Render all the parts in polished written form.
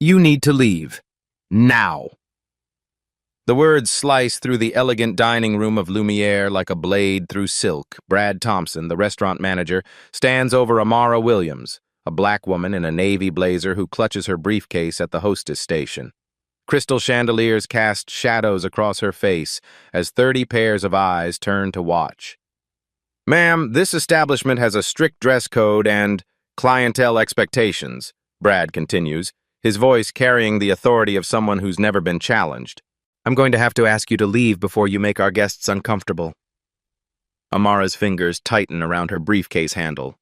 You need to leave. Now. The words slice through the elegant dining room of Lumiere like a blade through silk. Brad Thompson, the restaurant manager, stands over Amara Williams, a black woman in a navy blazer who clutches her briefcase at the hostess station. Crystal chandeliers cast shadows across her face as 30 pairs of eyes turn to watch. "Ma'am, this establishment has a strict dress code and clientele expectations," Brad continues, his voice carrying the authority of someone who's never been challenged. "I'm going to have to ask you to leave before you make our guests uncomfortable." Amara's fingers tighten around her briefcase handle.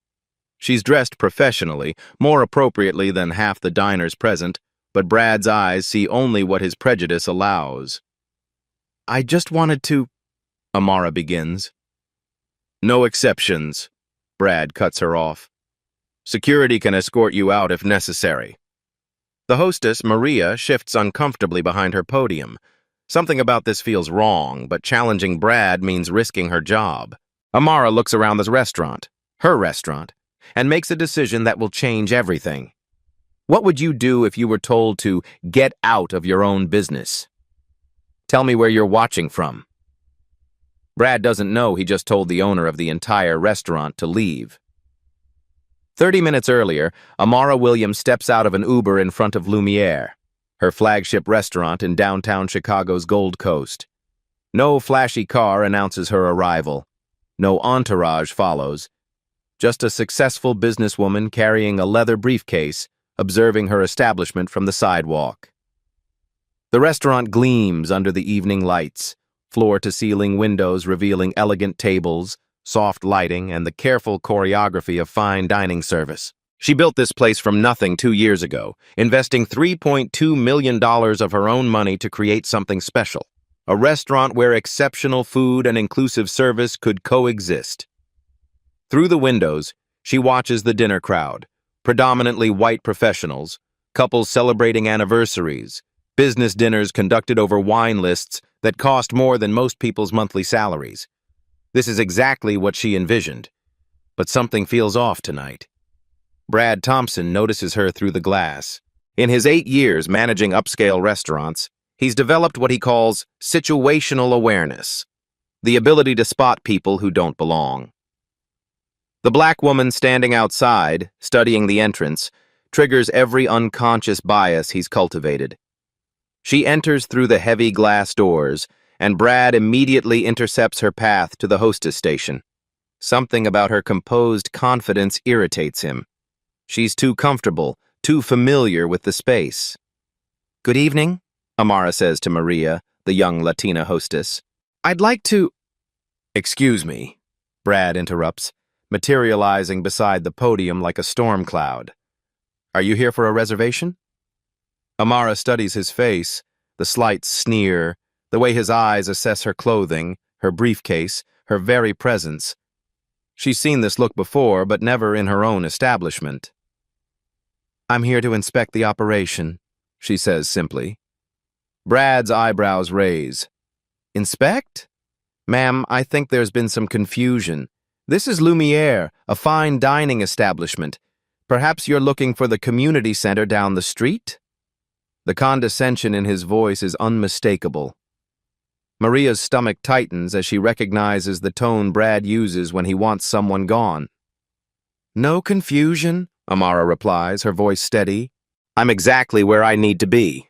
She's dressed professionally, more appropriately than half the diners present, but Brad's eyes see only what his prejudice allows. "I just wanted to—" Amara begins. "No exceptions," Brad cuts her off. "Security can escort you out if necessary." The hostess, Maria, shifts uncomfortably behind her podium. Something about this feels wrong, but challenging Brad means risking her job. Amara looks around the restaurant, her restaurant, and makes a decision that will change everything. What would you do if you were told to get out of your own business? Tell me where you're watching from. Brad doesn't know he just told the owner of the entire restaurant to leave. 30 minutes earlier, Amara Williams steps out of an Uber in front of Lumiere, her flagship restaurant in downtown Chicago's Gold Coast. No flashy car announces her arrival. No entourage follows. Just a successful businesswoman carrying a leather briefcase, observing her establishment from the sidewalk. The restaurant gleams under the evening lights, floor-to-ceiling windows revealing elegant tables, soft lighting, and the careful choreography of fine dining service. She built this place from nothing 2 years ago, investing $3.2 million of her own money to create something special, a restaurant where exceptional food and inclusive service could coexist. Through the windows, she watches the dinner crowd, predominantly white professionals, couples celebrating anniversaries, business dinners conducted over wine lists that cost more than most people's monthly salaries. This is exactly what she envisioned, but something feels off tonight. Brad Thompson notices her through the glass. In his 8 years managing upscale restaurants, he's developed what he calls situational awareness, the ability to spot people who don't belong. The black woman standing outside, studying the entrance, triggers every unconscious bias he's cultivated. She enters through the heavy glass doors, and Brad immediately intercepts her path to the hostess station. Something about her composed confidence irritates him. She's too comfortable, too familiar with the space. "Good evening," Amara says to Maria, the young Latina hostess. "I'd like to—" "Excuse me," Brad interrupts, materializing beside the podium like a storm cloud. "Are you here for a reservation?" Amara studies his face, the slight sneer, the way his eyes assess her clothing, her briefcase, her very presence. She's seen this look before, but never in her own establishment. "I'm here to inspect the operation," she says simply. Brad's eyebrows raise. "Inspect? Ma'am, I think there's been some confusion. This is Lumiere, a fine dining establishment. Perhaps you're looking for the community center down the street?" The condescension in his voice is unmistakable. Maria's stomach tightens as she recognizes the tone Brad uses when he wants someone gone. "No confusion," Amara replies, her voice steady. "I'm exactly where I need to be."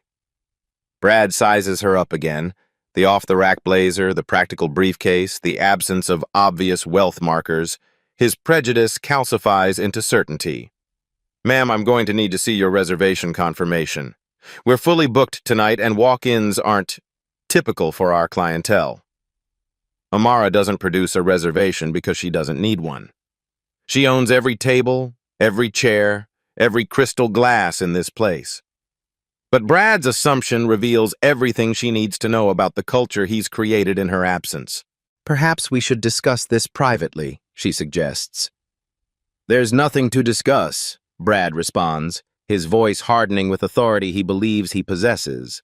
Brad sizes her up again, the off-the-rack blazer, the practical briefcase, the absence of obvious wealth markers. His prejudice calcifies into certainty. "Ma'am, I'm going to need to see your reservation confirmation. We're fully booked tonight, and walk-ins aren't typical for our clientele." Amara doesn't produce a reservation because she doesn't need one. She owns every table, every chair, every crystal glass in this place. But Brad's assumption reveals everything she needs to know about the culture he's created in her absence. "Perhaps we should discuss this privately," she suggests. "There's nothing to discuss," Brad responds, his voice hardening with authority he believes he possesses.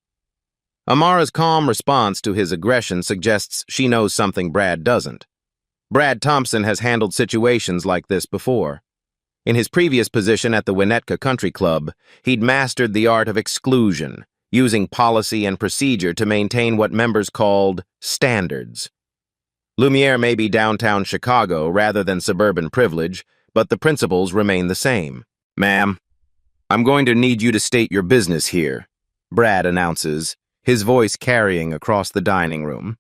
Amara's calm response to his aggression suggests she knows something Brad doesn't. Brad Thompson has handled situations like this before. In his previous position at the Winnetka Country Club, he'd mastered the art of exclusion, using policy and procedure to maintain what members called standards. Lumiere may be downtown Chicago rather than suburban privilege, but the principles remain the same. "Ma'am, I'm going to need you to state your business here," Brad announces, his voice carrying across the dining room.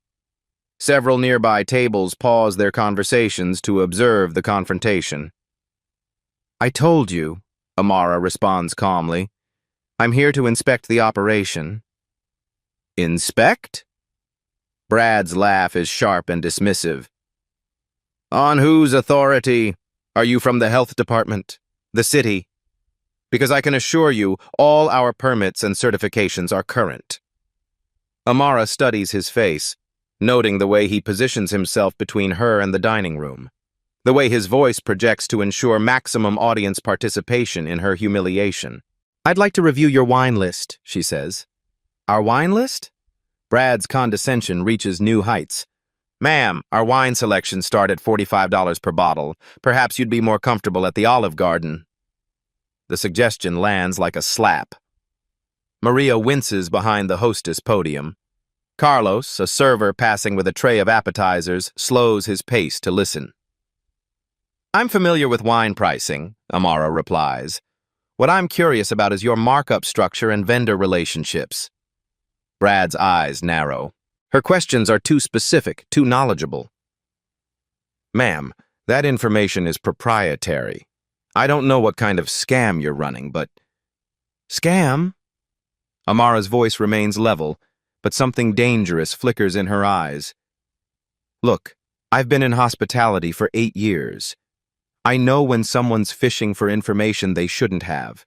Several nearby tables pause their conversations to observe the confrontation. "I told you," Amara responds calmly. "I'm here to inspect the operation." "Inspect?" Brad's laugh is sharp and dismissive. "On whose authority? Are you from the health department? The city? Because I can assure you, all our permits and certifications are current." Amara studies his face, noting the way he positions himself between her and the dining room, the way his voice projects to ensure maximum audience participation in her humiliation. "I'd like to review your wine list," she says. "Our wine list?" Brad's condescension reaches new heights. "Ma'am, our wine selections start at $45 per bottle. Perhaps you'd be more comfortable at the Olive Garden." The suggestion lands like a slap. Maria winces behind the hostess podium. Carlos, a server passing with a tray of appetizers, slows his pace to listen. "I'm familiar with wine pricing," Amara replies. "What I'm curious about is your markup structure and vendor relationships." Brad's eyes narrow. Her questions are too specific, too knowledgeable. "Ma'am, that information is proprietary. I don't know what kind of scam you're running, but—" "Scam?" Amara's voice remains level, but something dangerous flickers in her eyes. "Look, I've been in hospitality for 8 years. I know when someone's fishing for information they shouldn't have.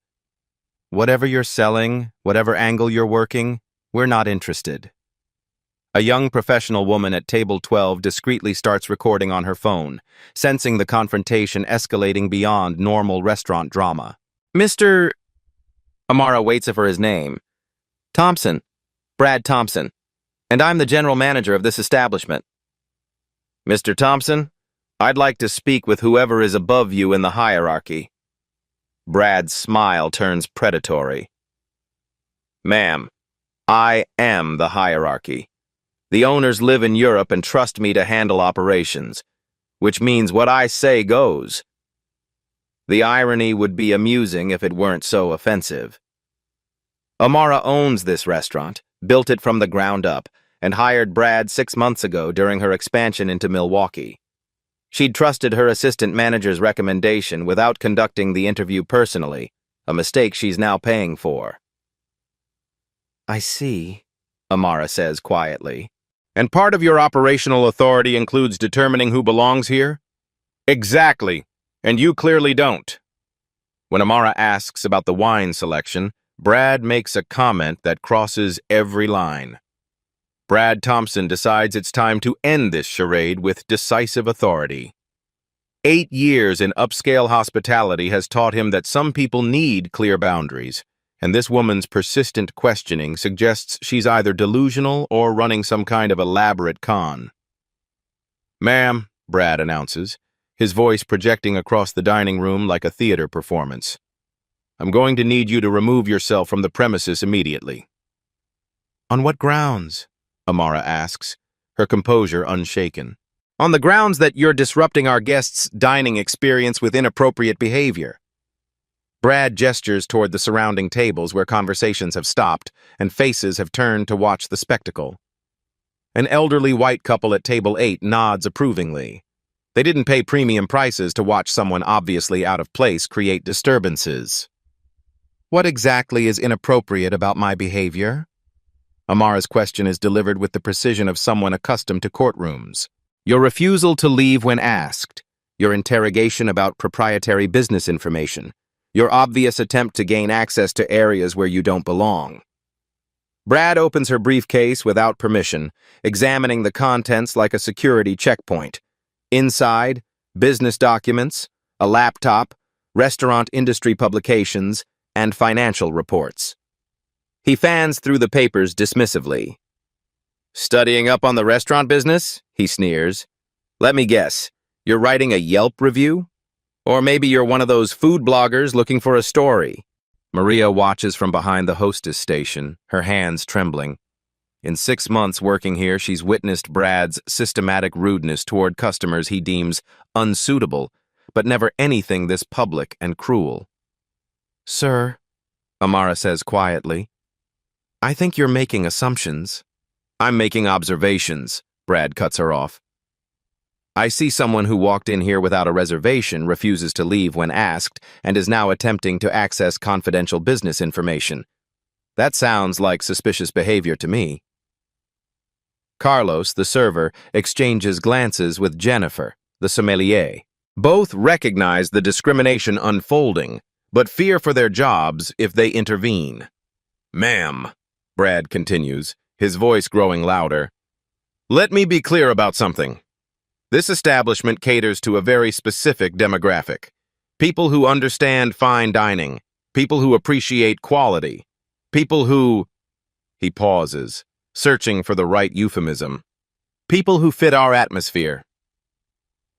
Whatever you're selling, whatever angle you're working, we're not interested." A young professional woman at table 12 discreetly starts recording on her phone, sensing the confrontation escalating beyond normal restaurant drama. "Mr. Amara waits for his name. "Thompson, Brad Thompson, and I'm the general manager of this establishment." "Mr. Thompson, I'd like to speak with whoever is above you in the hierarchy." Brad's smile turns predatory. "Ma'am, I am the hierarchy. The owners live in Europe and trust me to handle operations, which means what I say goes." The irony would be amusing if it weren't so offensive. Amara owns this restaurant, built it from the ground up, and hired Brad 6 months ago during her expansion into Milwaukee. She'd trusted her assistant manager's recommendation without conducting the interview personally, a mistake she's now paying for. "I see," Amara says quietly. "And part of your operational authority includes determining who belongs here?" "Exactly, and you clearly don't." When Amara asks about the wine selection, Brad makes a comment that crosses every line. Brad Thompson decides it's time to end this charade with decisive authority. 8 years in upscale hospitality has taught him that some people need clear boundaries, and this woman's persistent questioning suggests she's either delusional or running some kind of elaborate con. "Ma'am," Brad announces, his voice projecting across the dining room like a theater performance, "I'm going to need you to remove yourself from the premises immediately." "On what grounds?" Amara asks, her composure unshaken. "On the grounds that you're disrupting our guests' dining experience with inappropriate behavior." Brad gestures toward the surrounding tables where conversations have stopped and faces have turned to watch the spectacle. An elderly white couple at table 8 nods approvingly. They didn't pay premium prices to watch someone obviously out of place create disturbances. "What exactly is inappropriate about my behavior?" Amara's question is delivered with the precision of someone accustomed to courtrooms. "Your refusal to leave when asked, your interrogation about proprietary business information, your obvious attempt to gain access to areas where you don't belong." Brad opens her briefcase without permission, examining the contents like a security checkpoint. Inside, business documents, a laptop, restaurant industry publications, and financial reports. He fans through the papers dismissively. "Studying up on the restaurant business?" he sneers. "Let me guess, you're writing a Yelp review?" Or maybe you're one of those food bloggers looking for a story. Maria watches from behind the hostess station, her hands trembling. In 6 months working here, she's witnessed Brad's systematic rudeness toward customers he deems unsuitable, but never anything this public and cruel. "Sir," Amara says quietly, "I think you're making assumptions." "I'm making observations," Brad cuts her off. "I see someone who walked in here without a reservation, refuses to leave when asked, and is now attempting to access confidential business information. That sounds like suspicious behavior to me." Carlos, the server, exchanges glances with Jennifer, the sommelier. Both recognize the discrimination unfolding, but fear for their jobs if they intervene. "Ma'am," Brad continues, his voice growing louder, "let me be clear about something. This establishment caters to a very specific demographic. People who understand fine dining, people who appreciate quality, people who—" He pauses, searching for the right euphemism. "People who fit our atmosphere."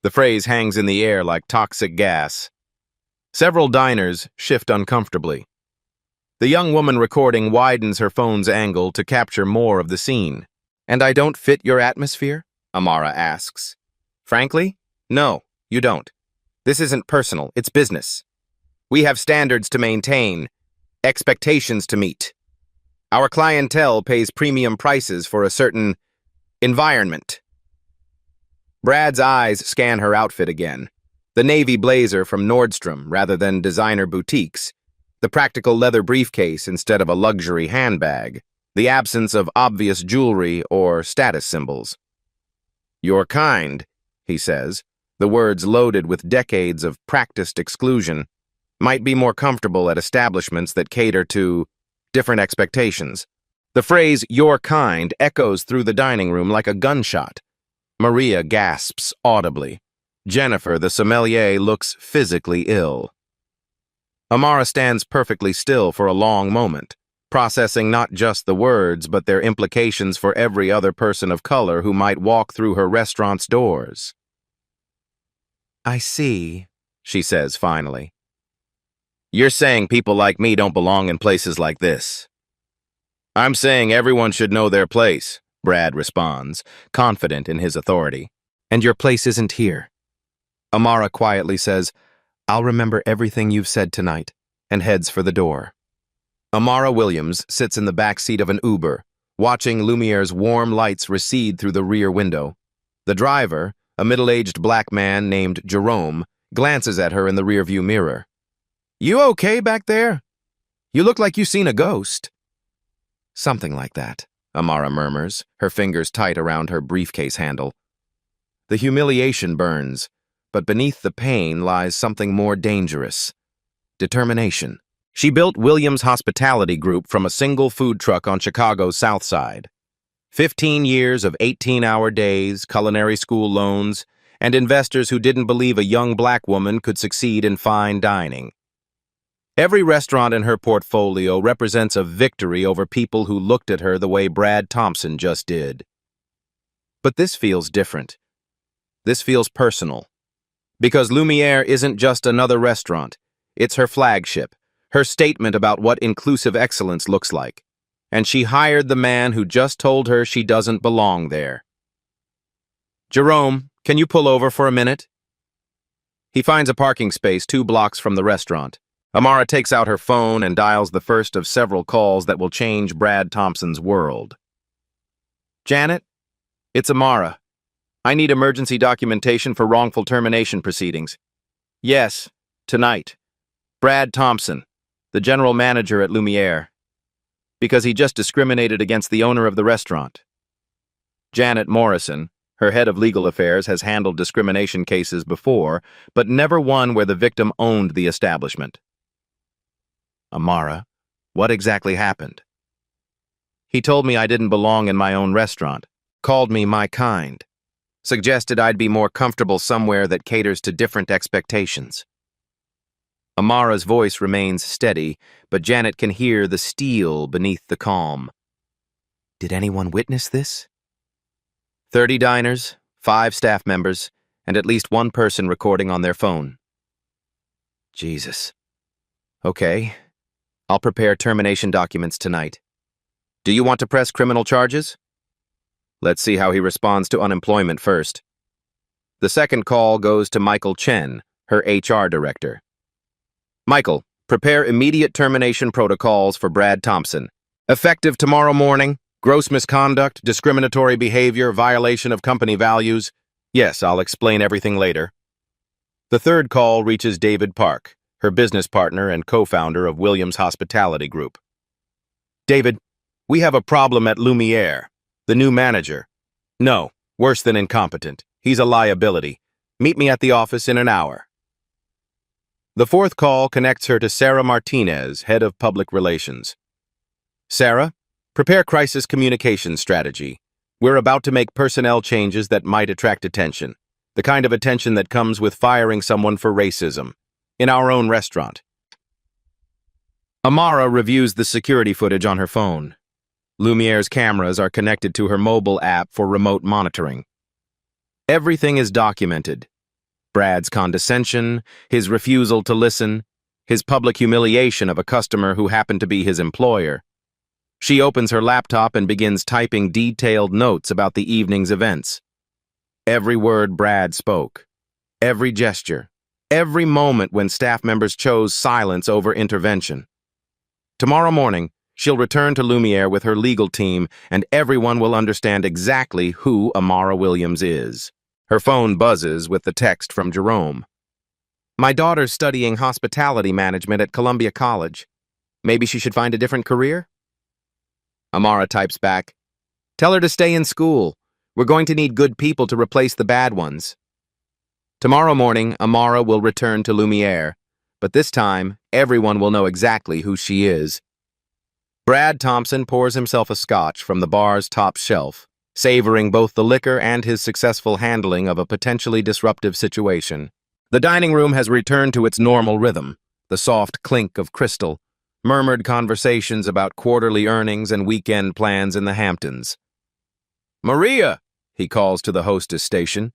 The phrase hangs in the air like toxic gas. Several diners shift uncomfortably. The young woman recording widens her phone's angle to capture more of the scene. "And I don't fit your atmosphere?" Amara asks. "Frankly, no, you don't. This isn't personal, it's business. We have standards to maintain, expectations to meet. Our clientele pays premium prices for a certain environment." Brad's eyes scan her outfit again. The navy blazer from Nordstrom rather than designer boutiques, the practical leather briefcase instead of a luxury handbag, the absence of obvious jewelry or status symbols. "Your kind," he says, the words loaded with decades of practiced exclusion, "might be more comfortable at establishments that cater to different expectations." The phrase, "your kind," echoes through the dining room like a gunshot. Maria gasps audibly. Jennifer, the sommelier, looks physically ill. Amara stands perfectly still for a long moment, processing not just the words, but their implications for every other person of color who might walk through her restaurant's doors. "I see," she says finally. "You're saying people like me don't belong in places like this." "I'm saying everyone should know their place," Brad responds, confident in his authority. "And your place isn't here." Amara quietly says, "I'll remember everything you've said tonight," and heads for the door. Amara Williams sits in the back seat of an Uber, watching Lumiere's warm lights recede through the rear window. The driver, a middle-aged black man named Jerome, glances at her in the rearview mirror. "You okay back there? You look like you've seen a ghost." "Something like that," Amara murmurs, her fingers tight around her briefcase handle. The humiliation burns, but beneath the pain lies something more dangerous. Determination. She built Williams Hospitality Group from a single food truck on Chicago's South Side. 15 years of 18-hour days, culinary school loans, and investors who didn't believe a young black woman could succeed in fine dining. Every restaurant in her portfolio represents a victory over people who looked at her the way Brad Thompson just did. But this feels different. This feels personal. Because Lumiere isn't just another restaurant. It's her flagship, her statement about what inclusive excellence looks like. And she hired the man who just told her she doesn't belong there. "Jerome, can you pull over for a minute?" He finds a parking space 2 blocks from the restaurant. Amara takes out her phone and dials the first of several calls that will change Brad Thompson's world. "Janet? It's Amara. I need emergency documentation for wrongful termination proceedings." "Yes, tonight. Brad Thompson, the general manager at Lumiere. Because he just discriminated against the owner of the restaurant." Janet Morrison, her head of legal affairs, has handled discrimination cases before, but never one where the victim owned the establishment. "Amara, what exactly happened?" "He told me I didn't belong in my own restaurant, called me my kind, suggested I'd be more comfortable somewhere that caters to different expectations." Amara's voice remains steady, but Janet can hear the steel beneath the calm. "Did anyone witness this?" 30 diners, 5 staff members, and at least one person recording on their phone. Jesus. Okay. I'll prepare termination documents tonight. Do you want to press criminal charges? Let's see how he responds to unemployment first. The second call goes to Michael Chen, her HR director. Michael, prepare immediate termination protocols for Brad Thompson. Effective tomorrow morning. Gross misconduct, discriminatory behavior, violation of company values. Yes, I'll explain everything later. The third call reaches David Park, her business partner and co-founder of Williams Hospitality Group. David, we have a problem at Lumiere. The new manager. No, worse than incompetent. He's a liability. Meet me at the office in an hour. The fourth call connects her to Sarah Martinez, head of public relations. Sarah, prepare crisis communication strategy. We're about to make personnel changes that might attract attention. The kind of attention that comes with firing someone for racism. In our own restaurant. Amara reviews the security footage on her phone. Lumiere's cameras are connected to her mobile app for remote monitoring. Everything is documented. Brad's condescension, his refusal to listen, his public humiliation of a customer who happened to be his employer. She opens her laptop and begins typing detailed notes about the evening's events. Every word Brad spoke, every gesture, every moment when staff members chose silence over intervention. Tomorrow morning, she'll return to Lumiere with her legal team, and everyone will understand exactly who Amara Williams is. Her phone buzzes with the text from Jerome. My daughter's studying hospitality management at Columbia College. Maybe she should find a different career? Amara types back, tell her to stay in school. We're going to need good people to replace the bad ones. Tomorrow morning, Amara will return to Lumiere, but this time, everyone will know exactly who she is. Brad Thompson pours himself a scotch from the bar's top shelf, savoring both the liquor and his successful handling of a potentially disruptive situation. The dining room has returned to its normal rhythm, the soft clink of crystal, murmured conversations about quarterly earnings and weekend plans in the Hamptons. Maria, he calls to the hostess station.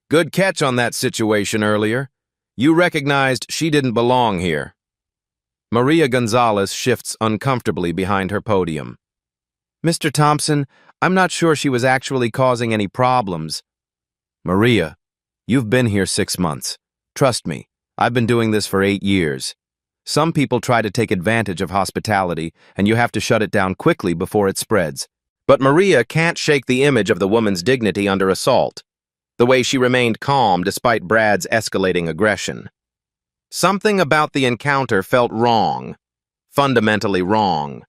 Good catch on that situation earlier. You recognized she didn't belong here. Maria Gonzalez shifts uncomfortably behind her podium. Mr. Thompson, I'm not sure she was actually causing any problems. Maria, you've been here 6 months. Trust me, I've been doing this for 8 years. Some people try to take advantage of hospitality, and you have to shut it down quickly before it spreads. But Maria can't shake the image of the woman's dignity under assault. The way she remained calm despite Brad's escalating aggression. Something about the encounter felt wrong. Fundamentally wrong.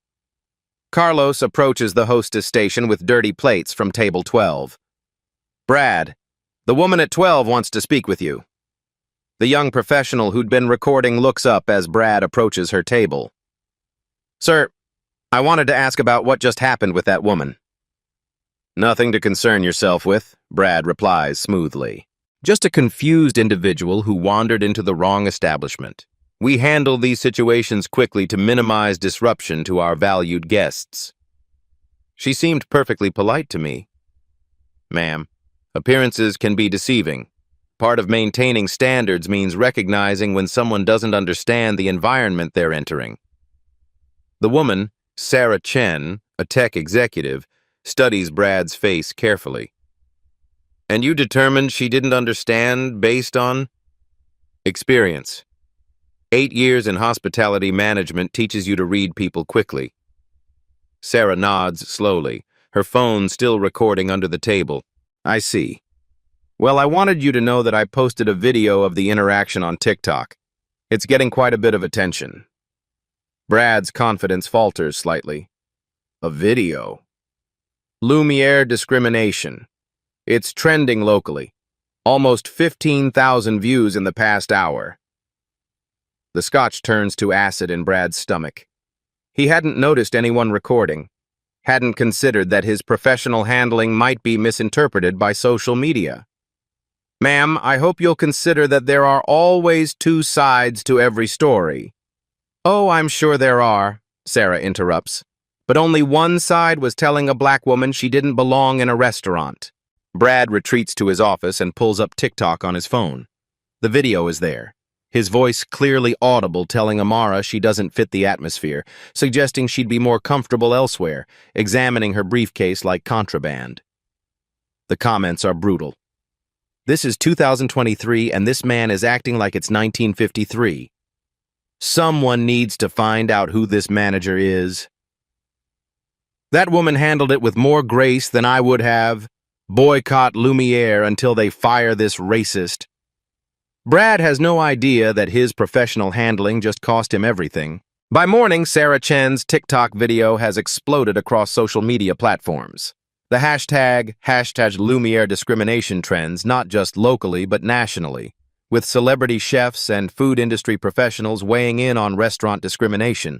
Carlos approaches the hostess station with dirty plates from table 12. Brad, the woman at 12 wants to speak with you. The young professional who'd been recording looks up as Brad approaches her table. Sir, I wanted to ask about what just happened with that woman. Nothing to concern yourself with, Brad replies smoothly. Just a confused individual who wandered into the wrong establishment. We handle these situations quickly to minimize disruption to our valued guests. She seemed perfectly polite to me. Ma'am, appearances can be deceiving. Part of maintaining standards means recognizing when someone doesn't understand the environment they're entering. The woman, Sarah Chen, a tech executive, studies Brad's face carefully. And you determined she didn't understand based on experience. 8 years in hospitality management teaches you to read people quickly. Sarah nods slowly, her phone still recording under the table. I see. Well, I wanted you to know that I posted a video of the interaction on TikTok. It's getting quite a bit of attention. Brad's confidence falters slightly. A video? Lumiere discrimination. It's trending locally. Almost 15,000 views in the past hour. The scotch turns to acid in Brad's stomach. He hadn't noticed anyone recording, hadn't considered that his professional handling might be misinterpreted by social media. Ma'am, I hope you'll consider that there are always 2 sides to every story. Oh, I'm sure there are, Sarah interrupts. But only one side was telling a black woman she didn't belong in a restaurant. Brad retreats to his office and pulls up TikTok on his phone. The video is there. his voice clearly audible telling Amara she doesn't fit the atmosphere, suggesting she'd be more comfortable elsewhere, examining her briefcase like contraband. The comments are brutal. This is 2023 and this man is acting like it's 1953. Someone needs to find out who this manager is. That woman handled it with more grace than I would have. Boycott Lumiere until they fire this racist. Brad has no idea that his professional handling just cost him everything. By morning, Sarah Chen's TikTok video has exploded across social media platforms. The hashtag Lumiere discrimination trends not just locally but nationally, with celebrity chefs and food industry professionals weighing in on restaurant discrimination.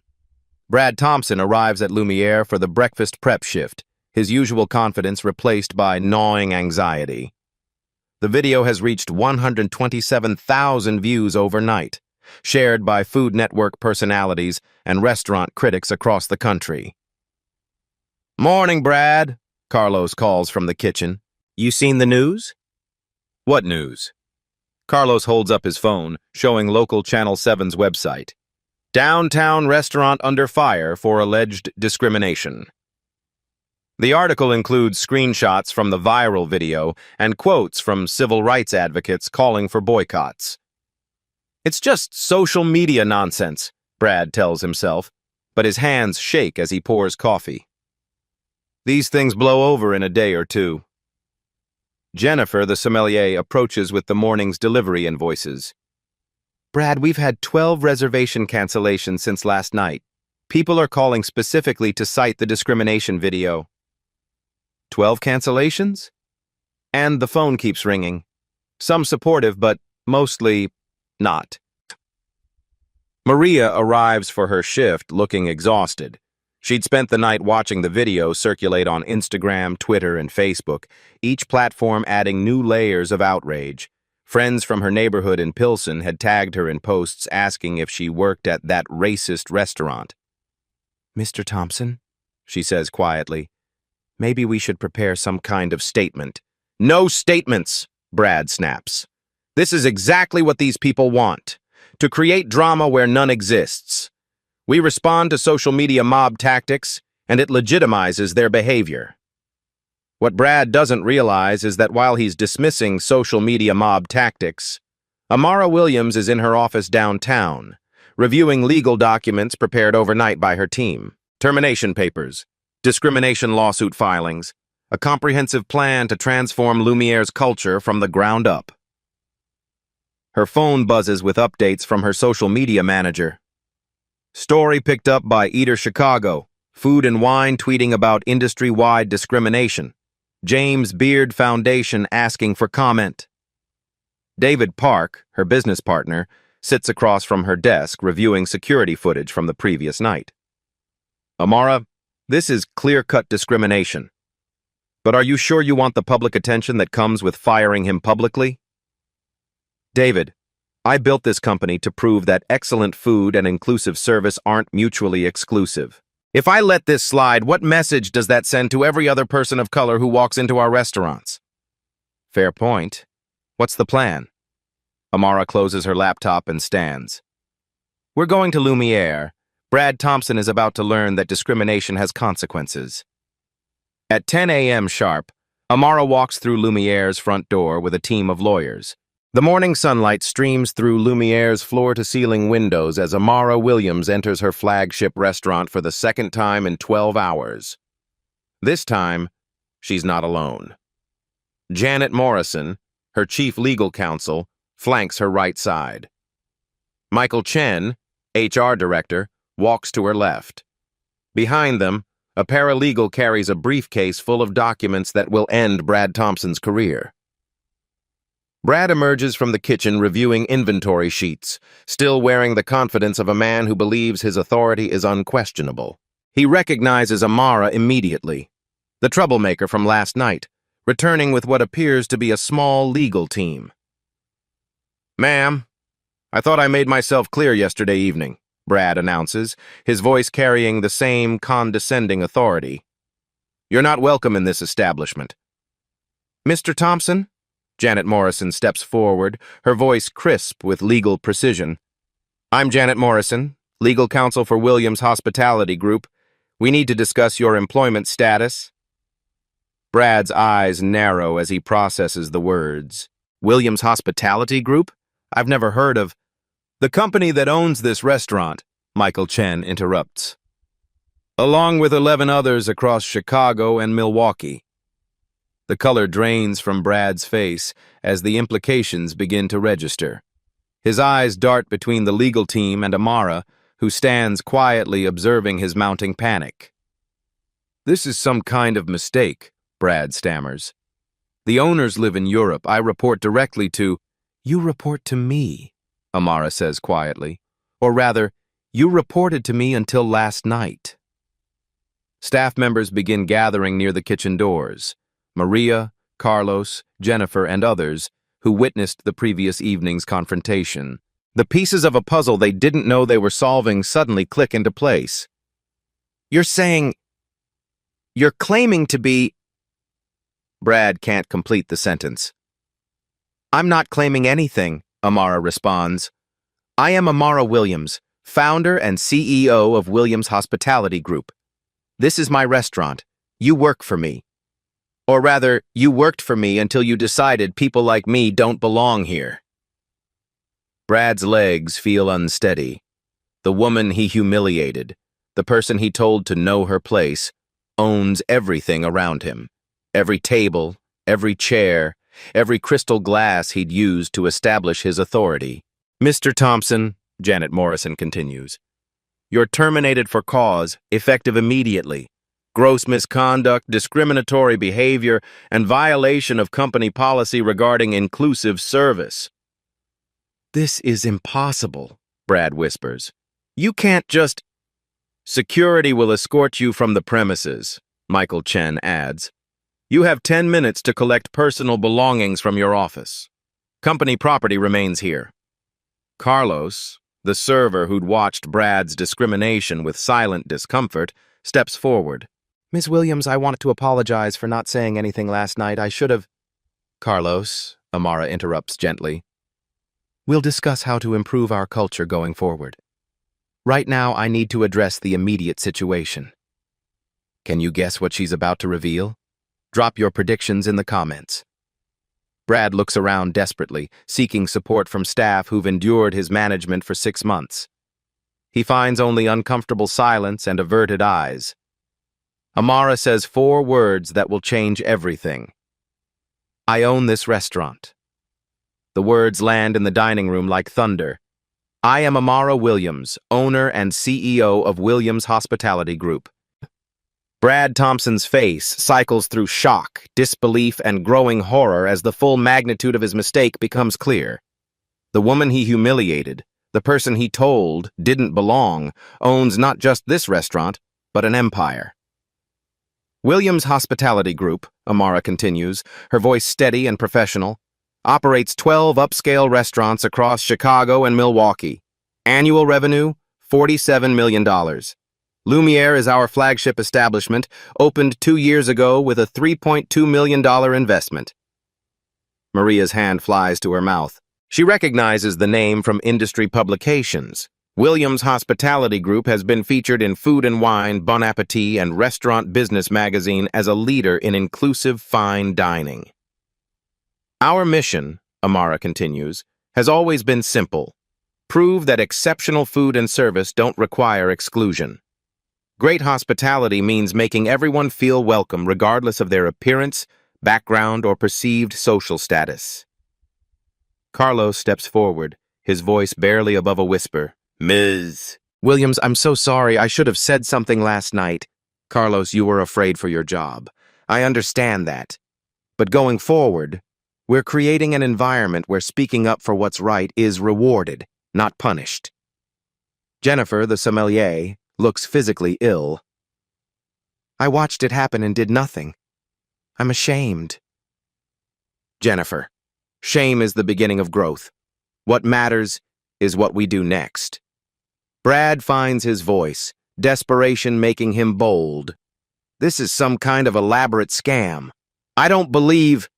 Brad Thompson arrives at Lumiere for the breakfast prep shift, his usual confidence replaced by gnawing anxiety. The video has reached 127,000 views overnight, shared by Food Network personalities and restaurant critics across the country. "Morning, Brad," Carlos calls from the kitchen. "You seen the news?" "What news?" Carlos holds up his phone, showing local Channel 7's website. "Downtown restaurant under fire for alleged discrimination." The article includes screenshots from the viral video and quotes from civil rights advocates calling for boycotts. "It's just social media nonsense," Brad tells himself, but his hands shake as he pours coffee. These things blow over in a day or two. Jennifer, the sommelier, approaches with the morning's delivery invoices. "Brad, we've had 12 reservation cancellations since last night. People are calling specifically to cite the discrimination video." 12 cancellations? And the phone keeps ringing. Some supportive, but mostly not. Maria arrives for her shift looking exhausted. She'd spent the night watching the video circulate on Instagram, Twitter, and Facebook, each platform adding new layers of outrage. Friends from her neighborhood in Pilsen had tagged her in posts asking if she worked at that racist restaurant. "Mr. Thompson," she says quietly, "maybe we should prepare some kind of statement." "No statements," Brad snaps. "This is exactly what these people want, to create drama where none exists. We respond to social media mob tactics, and it legitimizes their behavior." What Brad doesn't realize is that while he's dismissing social media mob tactics, Amara Williams is in her office downtown, reviewing legal documents prepared overnight by her team. Termination papers, discrimination lawsuit filings, a comprehensive plan to transform Lumiere's culture from the ground up. Her phone buzzes with updates from her social media manager. Story picked up by Eater Chicago, Food and Wine tweeting about industry-wide discrimination. James Beard Foundation asking for comment. David Park, her business partner, sits across from her desk reviewing security footage from the previous night. "Amara, this is clear-cut discrimination. But are you sure you want the public attention that comes with firing him publicly?" "David, I built this company to prove that excellent food and inclusive service aren't mutually exclusive. If I let this slide, what message does that send to every other person of color who walks into our restaurants?" "Fair point. What's the plan?" Amara closes her laptop and stands. "We're going to Lumiere. Brad Thompson is about to learn that discrimination has consequences." At 10 a.m. sharp, Amara walks through Lumiere's front door with a team of lawyers. The morning sunlight streams through Lumiere's floor-to-ceiling windows as Amara Williams enters her flagship restaurant for the second time in 12 hours. This time, she's not alone. Janet Morrison, her chief legal counsel, flanks her right side. Michael Chen, HR director, walks to her left. Behind them, a paralegal carries a briefcase full of documents that will end Brad Thompson's career. Brad emerges from the kitchen reviewing inventory sheets, still wearing the confidence of a man who believes his authority is unquestionable. He recognizes Amara immediately, the troublemaker from last night, returning with what appears to be a small legal team. "Ma'am, I thought I made myself clear yesterday evening," Brad announces, his voice carrying the same condescending authority. "You're not welcome in this establishment." "Mr. Thompson?" Janet Morrison steps forward, her voice crisp with legal precision. I'm Janet Morrison, legal counsel for Williams Hospitality Group. We need to discuss your employment status. Brad's eyes narrow as he processes the words. Williams Hospitality Group? I've never heard of... The company that owns this restaurant, Michael Chen interrupts. Along with 11 others across Chicago and Milwaukee. The color drains from Brad's face as the implications begin to register. His eyes dart between the legal team and Amara, who stands quietly observing his mounting panic. This is some kind of mistake, Brad stammers. The owners live in Europe. I report directly to... You report to me, Amara says quietly. Or rather, you reported to me until last night. Staff members begin gathering near the kitchen doors. Maria, Carlos, Jennifer, and others who witnessed the previous evening's confrontation. The pieces of a puzzle they didn't know they were solving suddenly click into place. You're claiming to be... Brad can't complete the sentence. I'm not claiming anything, Amara responds. I am Amara Williams, founder and CEO of Williams Hospitality Group. This is my restaurant. You work for me. Or rather, you worked for me until you decided people like me don't belong here. Brad's legs feel unsteady. The woman he humiliated, the person he told to know her place, owns everything around him. Every table, every chair, every crystal glass he'd used to establish his authority. Mr. Thompson, Janet Morrison continues, you're terminated for cause, effective immediately. Gross misconduct, discriminatory behavior, and violation of company policy regarding inclusive service. This is impossible, Brad whispers. You can't just... Security will escort you from the premises, Michael Chen adds. You have 10 minutes to collect personal belongings from your office. Company property remains here. Carlos, the server who'd watched Brad's discrimination with silent discomfort, steps forward. Miss Williams, I wanted to apologize for not saying anything last night. I should have... Carlos, Amara interrupts gently. We'll discuss how to improve our culture going forward. Right now, I need to address the immediate situation. Can you guess what she's about to reveal? Drop your predictions in the comments. Brad looks around desperately, seeking support from staff who've endured his management for 6 months. He finds only uncomfortable silence and averted eyes. Amara says 4 words that will change everything. I own this restaurant. The words land in the dining room like thunder. I am Amara Williams, owner and CEO of Williams Hospitality Group. Brad Thompson's face cycles through shock, disbelief, and growing horror as the full magnitude of his mistake becomes clear. The woman he humiliated, the person he told didn't belong, owns not just this restaurant, but an empire. Williams Hospitality Group, Amara continues, her voice steady and professional, operates 12 upscale restaurants across Chicago and Milwaukee. Annual revenue, $47 million. Lumiere is our flagship establishment, opened 2 years ago with a $3.2 million investment. Maria's hand flies to her mouth. She recognizes the name from industry publications. Williams Hospitality Group has been featured in Food and Wine, Bon Appetit, and Restaurant Business magazine as a leader in inclusive fine dining. Our mission, Amara continues, has always been simple. Prove that exceptional food and service don't require exclusion. Great hospitality means making everyone feel welcome regardless of their appearance, background, or perceived social status. Carlos steps forward, his voice barely above a whisper. Ms. Williams, I'm so sorry. I should have said something last night. Carlos, you were afraid for your job. I understand that. But going forward, we're creating an environment where speaking up for what's right is rewarded, not punished. Jennifer, the sommelier, looks physically ill. I watched it happen and did nothing. I'm ashamed. Jennifer, shame is the beginning of growth. What matters is what we do next. Brad finds his voice, desperation making him bold. This is some kind of elaborate scam. I don't believe...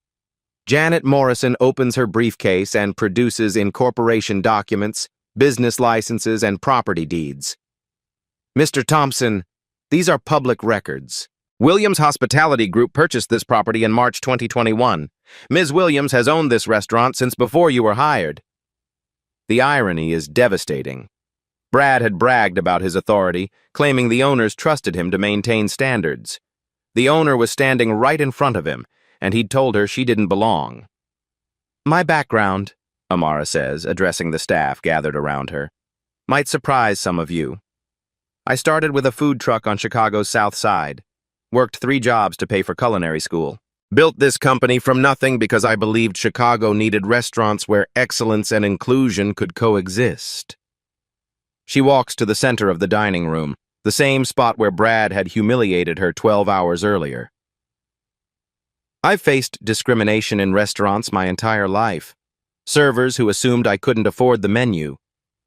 Janet Morrison opens her briefcase and produces incorporation documents, business licenses, and property deeds. Mr. Thompson, these are public records. Williams Hospitality Group purchased this property in March 2021. Ms. Williams has owned this restaurant since before you were hired. The irony is devastating. Brad had bragged about his authority, claiming the owners trusted him to maintain standards. The owner was standing right in front of him, and he'd told her she didn't belong. My background, Amara says, addressing the staff gathered around her, might surprise some of you. I started with a food truck on Chicago's South Side, worked 3 jobs to pay for culinary school, built this company from nothing because I believed Chicago needed restaurants where excellence and inclusion could coexist. She walks to the center of the dining room, the same spot where Brad had humiliated her 12 hours earlier. I've faced discrimination in restaurants my entire life. Servers who assumed I couldn't afford the menu,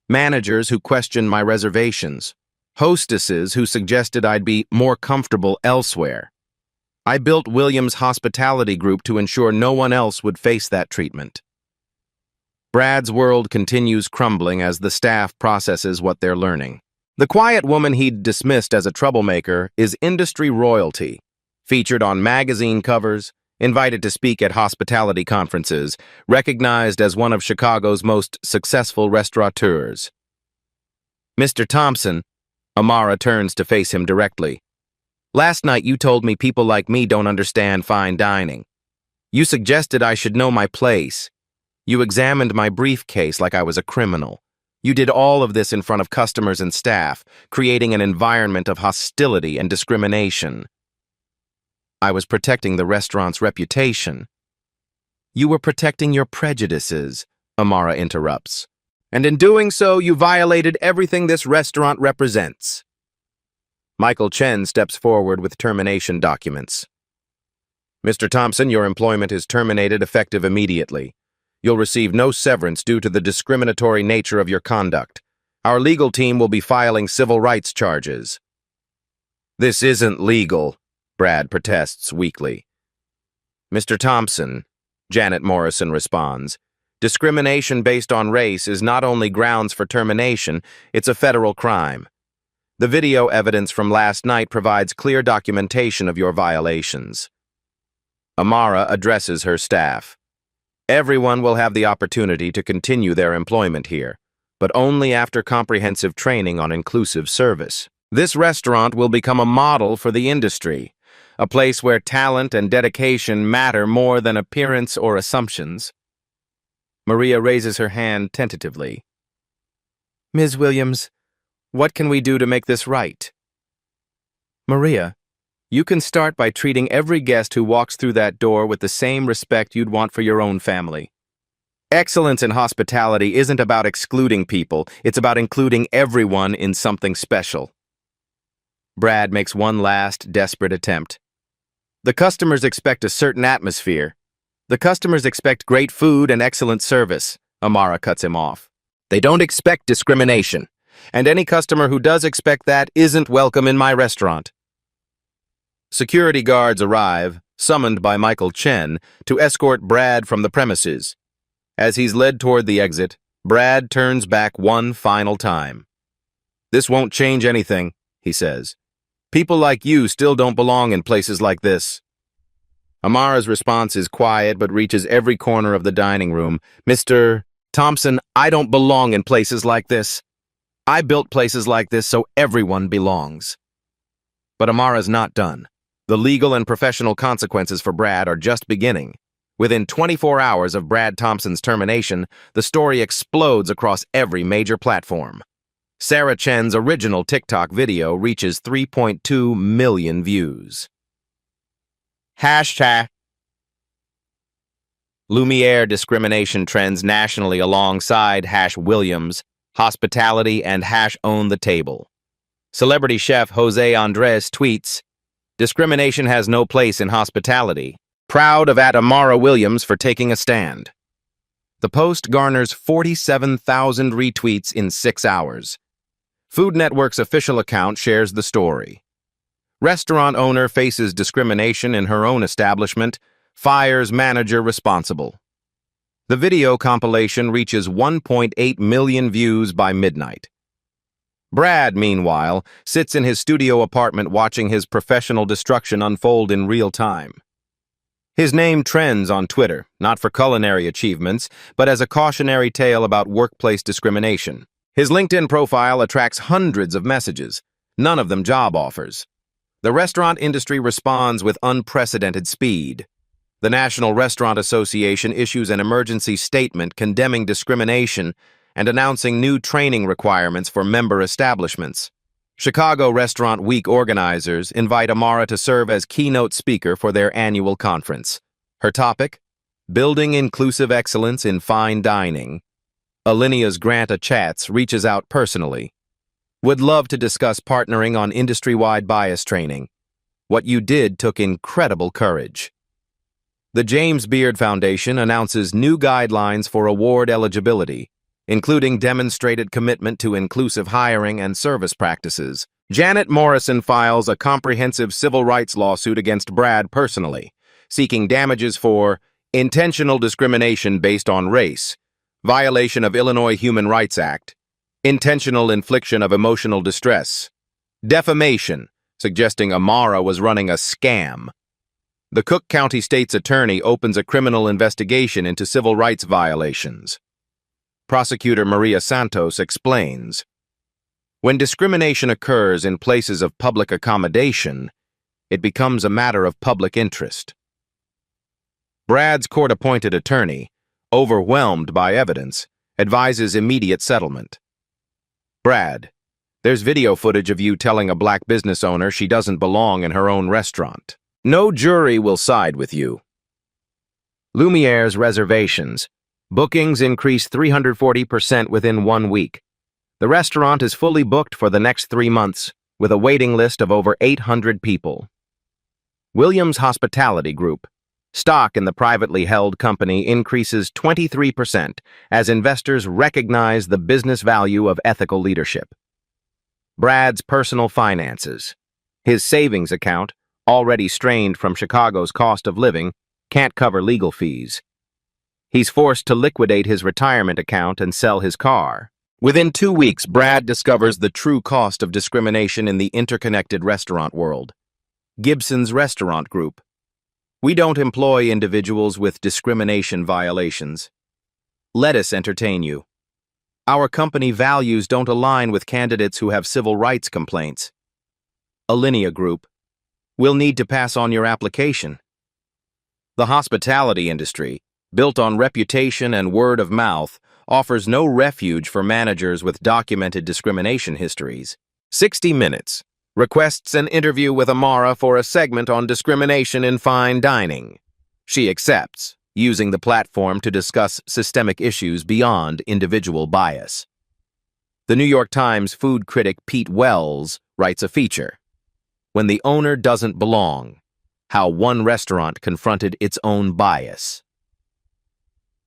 managers who questioned my reservations, hostesses who suggested I'd be more comfortable elsewhere. I built Williams Hospitality Group to ensure no one else would face that treatment. Brad's world continues crumbling as the staff processes what they're learning. The quiet woman he'd dismissed as a troublemaker is industry royalty, featured on magazine covers, invited to speak at hospitality conferences, recognized as one of Chicago's most successful restaurateurs. Mr. Thompson, Amara turns to face him directly. Last night you told me people like me don't understand fine dining. You suggested I should know my place. You examined my briefcase like I was a criminal. You did all of this in front of customers and staff, creating an environment of hostility and discrimination. I was protecting the restaurant's reputation. You were protecting your prejudices, Amara interrupts. And in doing so, you violated everything this restaurant represents. Michael Chen steps forward with termination documents. Mr. Thompson, your employment is terminated effective immediately. You'll receive no severance due to the discriminatory nature of your conduct. Our legal team will be filing civil rights charges. This isn't legal, Brad protests weakly. Mr. Thompson, Janet Morrison responds, discrimination based on race is not only grounds for termination, it's a federal crime. The video evidence from last night provides clear documentation of your violations. Amara addresses her staff. Everyone will have the opportunity to continue their employment here, but only after comprehensive training on inclusive service. This restaurant will become a model for the industry, a place where talent and dedication matter more than appearance or assumptions. Maria raises her hand tentatively. Ms. Williams, what can we do to make this right? Maria, you can start by treating every guest who walks through that door with the same respect you'd want for your own family. Excellence in hospitality isn't about excluding people, it's about including everyone in something special. Brad makes one last, desperate attempt. The customers expect a certain atmosphere. The customers expect great food and excellent service, Amara cuts him off. They don't expect discrimination, and any customer who does expect that isn't welcome in my restaurant. Security guards arrive, summoned by Michael Chen, to escort Brad from the premises. As he's led toward the exit, Brad turns back one final time. This won't change anything, he says. People like you still don't belong in places like this. Amara's response is quiet but reaches every corner of the dining room. Mr. Thompson, I don't belong in places like this. I built places like this so everyone belongs. But Amara's not done. The legal and professional consequences for Brad are just beginning. Within 24 hours of Brad Thompson's termination, the story explodes across every major platform. Sarah Chen's original TikTok video reaches 3.2 million views. Hashtag Lumiere discrimination trends nationally alongside #Williams, hospitality, and #own the table. Celebrity chef Jose Andres tweets, discrimination has no place in hospitality. Proud of @Amara Williams for taking a stand. The post garners 47,000 retweets in 6 hours. Food Network's official account shares the story. Restaurant owner faces discrimination in her own establishment. fires manager responsible. The video compilation reaches 1.8 million views by midnight. Brad, meanwhile, sits in his studio apartment watching his professional destruction unfold in real time. His name trends on Twitter, not for culinary achievements, but as a cautionary tale about workplace discrimination. His LinkedIn profile attracts hundreds of messages, none of them job offers. The restaurant industry responds with unprecedented speed. The National Restaurant Association issues an emergency statement condemning discrimination and announcing new training requirements for member establishments. Chicago Restaurant Week organizers invite Amara to serve as keynote speaker for their annual conference. Her topic? Building Inclusive Excellence in Fine Dining. Alinea's Granta Chats reaches out personally. Would love to discuss partnering on industry-wide bias training. What you did took incredible courage. The James Beard Foundation announces new guidelines for award eligibility, including demonstrated commitment to inclusive hiring and service practices. Janet Morrison files a comprehensive civil rights lawsuit against Brad personally, seeking damages for intentional discrimination based on race, violation of Illinois Human Rights Act, intentional infliction of emotional distress, defamation, suggesting Amara was running a scam. The Cook County State's attorney opens a criminal investigation into civil rights violations. Prosecutor Maria Santos explains, when discrimination occurs in places of public accommodation, it becomes a matter of public interest. Brad's court-appointed attorney, overwhelmed by evidence, advises immediate settlement. Brad, there's video footage of you telling a black business owner she doesn't belong in her own restaurant. No jury will side with you. Lumiere's reservations. Bookings increased 340% within 1 week. The restaurant is fully booked for the next 3 months, with a waiting list of over 800 people. Williams Hospitality Group. Stock in the privately held company increases 23% as investors recognize the business value of ethical leadership. Brad's personal finances. His savings account, already strained from Chicago's cost of living, can't cover legal fees. He's forced to liquidate his retirement account and sell his car. Within 2 weeks, Brad discovers the true cost of discrimination in the interconnected restaurant world. Gibson's Restaurant Group. We don't employ individuals with discrimination violations. Let us entertain you. Our company values don't align with candidates who have civil rights complaints. Alinea Group. We'll need to pass on your application. The hospitality industry, built on reputation and word of mouth, offers no refuge for managers with documented discrimination histories. 60 Minutes requests an interview with Amara for a segment on discrimination in fine dining. She accepts, using the platform to discuss systemic issues beyond individual bias. The New York Times food critic Pete Wells writes a feature, When the Owner Doesn't Belong, How One Restaurant Confronted Its Own Bias.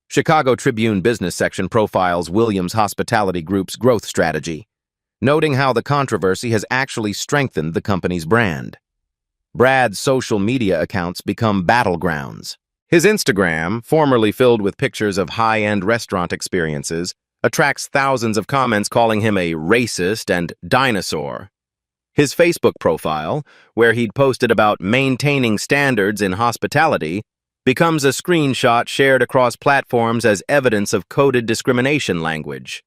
Chicago Tribune business section profiles Williams Hospitality Group's growth strategy, noting how the controversy has actually strengthened the company's brand. Brad's social media accounts become battlegrounds. His Instagram, formerly filled with pictures of high-end restaurant experiences, attracts thousands of comments calling him a racist and dinosaur. His Facebook profile, where he'd posted about maintaining standards in hospitality, becomes a screenshot shared across platforms as evidence of coded discrimination language.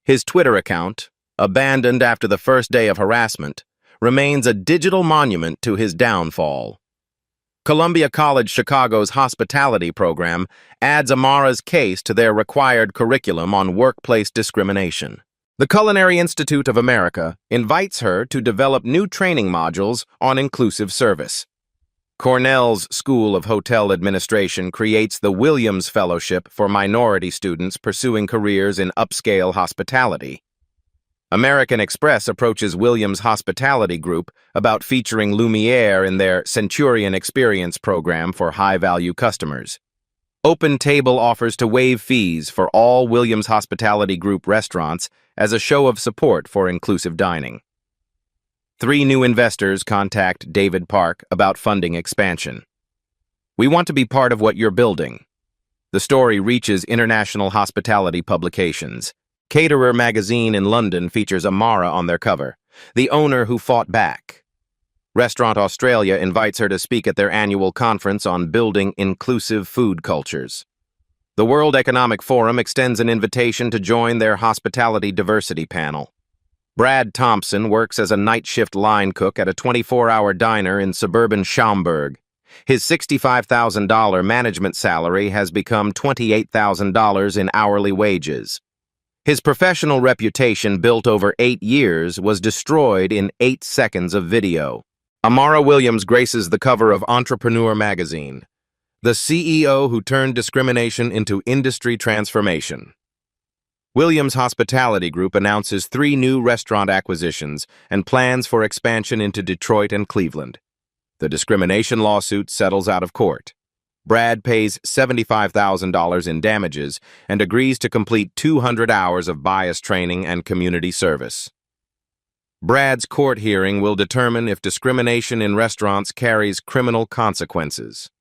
His Twitter account, abandoned after the first day of harassment, remains a digital monument to his downfall. Columbia College Chicago's hospitality program adds Amara's case to their required curriculum on workplace discrimination. The Culinary Institute of America invites her to develop new training modules on inclusive service. Cornell's School of Hotel Administration creates the Williams Fellowship for minority students pursuing careers in upscale hospitality. American Express approaches Williams Hospitality Group about featuring Lumiere in their Centurion Experience program for high-value customers. Open Table offers to waive fees for all Williams Hospitality Group restaurants as a show of support for inclusive dining. 3 new investors contact David Park about funding expansion. We want to be part of what you're building. The story reaches international hospitality publications. Caterer magazine in London features Amara on their cover, the owner who fought back. Restaurant Australia invites her to speak at their annual conference on building inclusive food cultures. The World Economic Forum extends an invitation to join their hospitality diversity panel. Brad Thompson works as a night shift line cook at a 24-hour diner in suburban Schaumburg. His $65,000 management salary has become $28,000 in hourly wages. His professional reputation, built over 8 years, was destroyed in 8 seconds of video. Amara Williams graces the cover of Entrepreneur magazine, the CEO who turned discrimination into industry transformation. Williams Hospitality Group announces 3 new restaurant acquisitions and plans for expansion into Detroit and Cleveland. The discrimination lawsuit settles out of court. Brad pays $75,000 in damages and agrees to complete 200 hours of bias training and community service. Brad's court hearing will determine if discrimination in restaurants carries criminal consequences.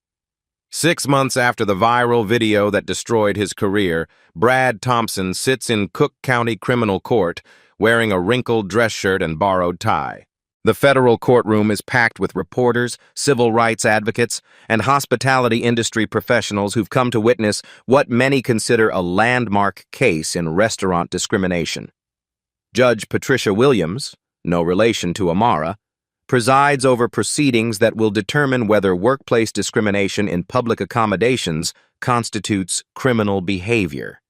6 months after the viral video that destroyed his career, Brad Thompson sits in Cook County Criminal Court wearing a wrinkled dress shirt and borrowed tie. The federal courtroom is packed with reporters, civil rights advocates, and hospitality industry professionals who've come to witness what many consider a landmark case in restaurant discrimination. Judge Patricia Williams, no relation to Amara, presides over proceedings that will determine whether workplace discrimination in public accommodations constitutes criminal behavior.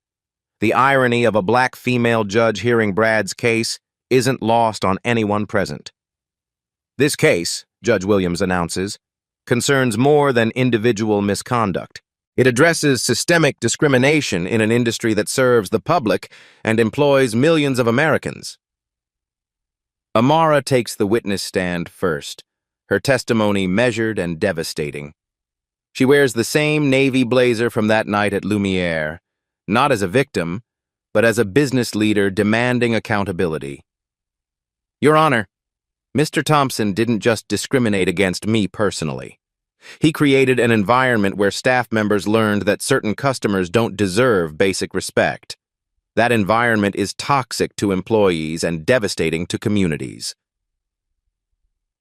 The irony of a black female judge hearing Brad's case isn't lost on anyone present. This case, Judge Williams announces, concerns more than individual misconduct. It addresses systemic discrimination in an industry that serves the public and employs millions of Americans. Amara takes the witness stand first, her testimony measured and devastating. She wears the same navy blazer from that night at Lumiere, not as a victim, but as a business leader demanding accountability. Your Honor, Mr. Thompson didn't just discriminate against me personally. He created an environment where staff members learned that certain customers don't deserve basic respect. That environment is toxic to employees and devastating to communities.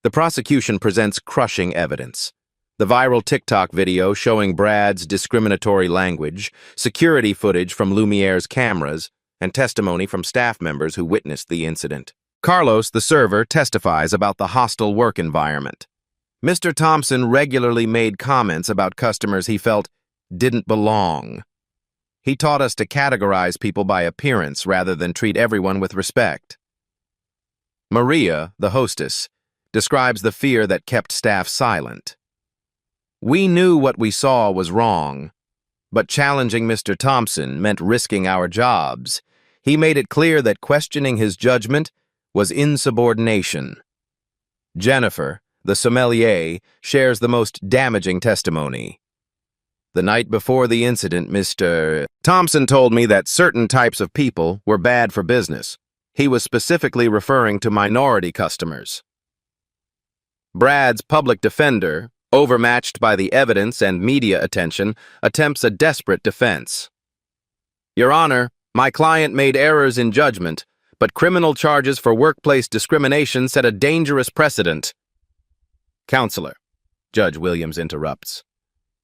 The prosecution presents crushing evidence. The viral TikTok video showing Brad's discriminatory language, security footage from Lumiere's cameras, and testimony from staff members who witnessed the incident. Carlos, the server, testifies about the hostile work environment. Mr. Thompson regularly made comments about customers he felt didn't belong. He taught us to categorize people by appearance rather than treat everyone with respect. Maria, the hostess, describes the fear that kept staff silent. We knew what we saw was wrong, but challenging Mr. Thompson meant risking our jobs. He made it clear that questioning his judgment was insubordination. Jennifer, the sommelier, shares the most damaging testimony. The night before the incident, Mr. Thompson told me that certain types of people were bad for business. He was specifically referring to minority customers. Brad's public defender, overmatched by the evidence and media attention, attempts a desperate defense. Your Honor, my client made errors in judgment, but criminal charges for workplace discrimination set a dangerous precedent. Counselor, Judge Williams interrupts.